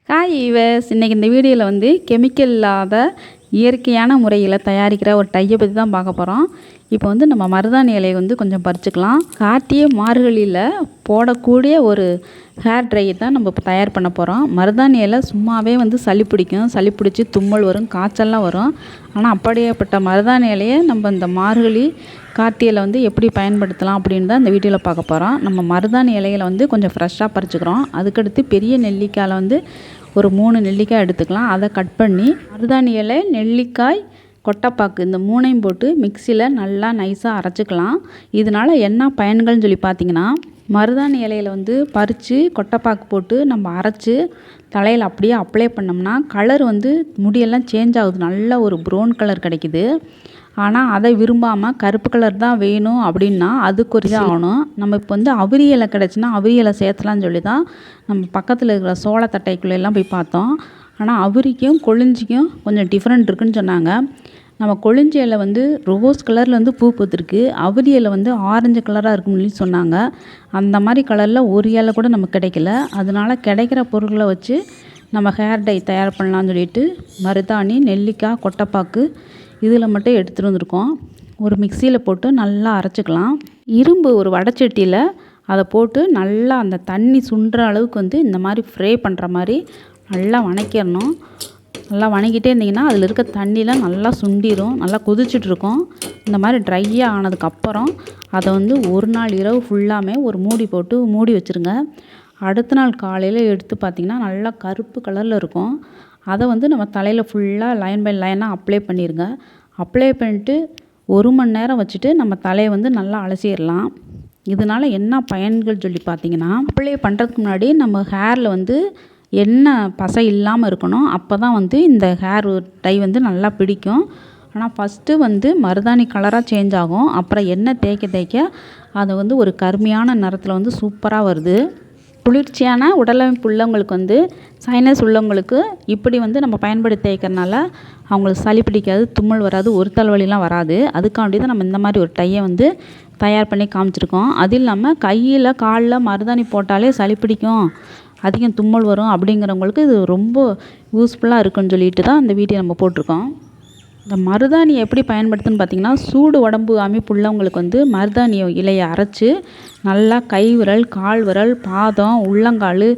Hi ஈவர்ஸ், இன்றைக்கி இந்த வீடியோவில் வந்து கெமிக்கல் இல்லாத இயற்கையான முறையில் தயாரிக்கிற ஒரு டையை பற்றி தான் பார்க்க போகிறோம். இப்போ வந்து நம்ம மருதாணி இலையை வந்து கொஞ்சம் பறிச்சுக்கலாம். கார்த்திகை மார்கழியில் போடக்கூடிய ஒரு ஹேர் ட்ரையை தான் நம்ம இப்போ தயார் பண்ண போகிறோம். மருதாணி இலை சும்மாவே வந்து சளி பிடிக்கும், சளி பிடிச்சி தும்மல் வரும், காய்ச்சல்லாம் வரும். ஆனால் அப்படியேப்பட்ட மருதாணி இலையை நம்ம இந்த மார்கழி கார்த்திகையில் வந்து எப்படி பயன்படுத்தலாம் அப்படின்னு தான் இந்த வீடியோவில் பார்க்க போகிறோம். நம்ம மருதாணி இலைகளை வந்து கொஞ்சம் ஃப்ரெஷ்ஷாக பறிச்சுக்கிறோம். அதுக்கடுத்து பெரிய நெல்லிக்காயில் வந்து ஒரு 3 நெல்லிக்காய் எடுத்துக்கலாம். அதை கட் பண்ணி மருதாணி இலை, நெல்லிக்காய், கொட்டைப்பாக்கு இந்த 3ஐயும் போட்டு மிக்சியில் நல்லா நைஸாக அரைச்சிக்கலாம். இதனால் என்ன பயன்கள்னு சொல்லி பார்த்தீங்கன்னா, மருதாணி இலையில் வந்து பறித்து கொட்டைப்பாக்கு போட்டு நம்ம அரைச்சி தலையில் அப்படியே அப்ளை பண்ணோம்னா கலர் வந்து முடியெல்லாம் சேஞ்ச் ஆகுது, நல்ல ஒரு ப்ரௌன் கலர் கிடைக்குது. ஆனால் அதை விரும்பாமல் கருப்பு கலர் தான் வேணும் அப்படின்னா அதுக்கு ஒரு ஆகணும். நம்ம இப்போ வந்து அவிரி இலை கிடச்சின்னா அவிரி இலை சேர்த்தலான்னு சொல்லி தான் நம்ம பக்கத்தில் இருக்கிற சோளத்தட்டைக்குள்ளெல்லாம் போய் பார்த்தோம். ஆனால் அவிரிக்கும் கொழிஞ்சிக்கும் கொஞ்சம் டிஃப்ரெண்ட் இருக்குதுன்னு சொன்னாங்க. நம்ம கொழிஞ்சி இலை வந்து ரோஸ் கலரில் வந்து பூ பூத்துருக்கு, அவிரி இலை வந்து ஆரஞ்சு கலராக இருக்குன்னு சொன்னாங்க. அந்த மாதிரி கலரில் ஒரு இலை கூட நமக்கு கிடைக்கல. அதனால் கிடைக்கிற பொருட்களை வச்சு நம்ம ஹேர் டை தயார் பண்ணலான்னு சொல்லிட்டு மருதாணி, நெல்லிக்காய், கொட்டைப்பாக்கு இதில் மட்டும் எடுத்துகிட்டு வந்திருக்கோம். ஒரு மிக்சியில் போட்டு நல்லா அரைச்சிக்கலாம். இரும்பு ஒரு வடைச்சட்டியில் அதை போட்டு நல்லா அந்த தண்ணி சுண்டுற அளவுக்கு வந்து இந்த மாதிரி ஃப்ரை பண்ணுற மாதிரி நல்லா வணக்கிடணும். நல்லா வணக்கிட்டே இருந்திங்கன்னா அதில் இருக்க தண்ணிலாம் நல்லா சுண்டிடும், நல்லா கொதிச்சுட்ருக்கும். இந்த மாதிரி ட்ரையாக ஆனதுக்கப்புறம் அதை வந்து ஒரு நாள் இரவு ஃபுல்லாமே ஒரு மூடி போட்டு மூடி வச்சுருங்க. அடுத்த நாள் காலையில் எடுத்து பார்த்திங்கன்னா நல்லா கருப்பு கலரில் இருக்கும். அதை வந்து நம்ம தலையில் ஃபுல்லாக லைன் பை லைனாக அப்ளை பண்ணிடுங்க. அப்ளை பண்ணிட்டு 1 மணி நேரம் வச்சுட்டு நம்ம தலையை வந்து நல்லா அலசிடலாம். இதனால் என்ன பயன்கள் சொல்லி பார்த்திங்கன்னா, அப்ளை பண்ணுறதுக்கு முன்னாடி நம்ம ஹேரில் வந்து எண்ணெய் பசை இல்லாமல் இருக்கணும். அப்போ தான் வந்து இந்த ஹேர் டை வந்து நல்லா பிடிக்கும். ஆனால் ஃபஸ்ட்டு வந்து மருதாணி கலராக சேஞ்ச் ஆகும். அப்புறம் எண்ணெய் தேய்க்க தேய்க்க அது வந்து ஒரு கருமையான நிறத்தில் வந்து சூப்பராக வருது. குளிர்ச்சியான உடலமைப்பு உள்ளவங்களுக்கு வந்து சைனஸ் உள்ளவங்களுக்கு இப்படி வந்து நம்ம பயன்படுத்தி தேய்க்கிறனால அவங்களுக்கு சளி பிடிக்காது, தும்மல் வராது, ஒரு தலைவலிலாம் வராது. அதுக்காண்டி தான் நம்ம இந்த மாதிரி ஒரு டையை வந்து தயார் பண்ணி காமிச்சிருக்கோம். அது இல்லாமல் கையில் காலில் மருதாணி போட்டாலே சளி பிடிக்கும், அதிகம் தும்மல் வரும் அப்படிங்கிறவங்களுக்கு இது ரொம்ப யூஸ்ஃபுல்லாக இருக்குன்னு சொல்லிட்டு தான் இந்த வீடியோ நம்ம போட்டிருக்கோம். இந்த மருதாணி எப்படி பயன்படுத்துன்னு பார்த்திங்கன்னா, சூடு உடம்பு அமைப்பு உள்ளவங்களுக்கு வந்து மருதாணி இலையை அரைச்சி நல்லா கை விரல், கால் விரல், பாதம், உள்ளங்கால்,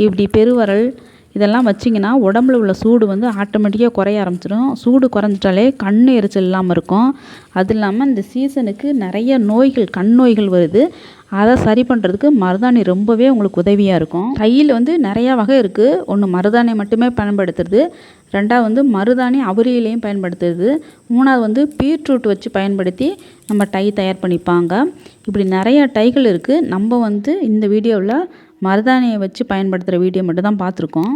இப்படி பெருவிரல் இதெல்லாம் வச்சிங்கன்னா உடம்புல உள்ள சூடு வந்து ஆட்டோமேட்டிக்காக குறைய ஆரம்பிச்சிடும். சூடு குறைஞ்சிட்டாலே கண் எரிச்சல் இல்லாமல் இருக்கும். அது இல்லாமல் இந்த சீசனுக்கு நிறைய நோய்கள், கண் நோய்கள் வருது. அதை சரி பண்ணுறதுக்கு மருதாணி ரொம்பவே உங்களுக்கு உதவியாக இருக்கும். கையில் வந்து நிறையா வகை இருக்குது. ஒன்று மருதாணி மட்டுமே பயன்படுத்துறது, 2வது வந்து மருதாணி அவிரியிலையும் பயன்படுத்துறது, 3வது வந்து பீட்ரூட் வச்சு பயன்படுத்தி நம்ம டை தயார் பண்ணிப்பாங்க. இப்படி நிறைய டைகள் இருக்குது. நம்ம வந்து இந்த வீடியோவில் மருதாணியை வச்சு பயன்படுத்துகிற வீடியோ மட்டும் தான் பார்த்துருக்கோம்.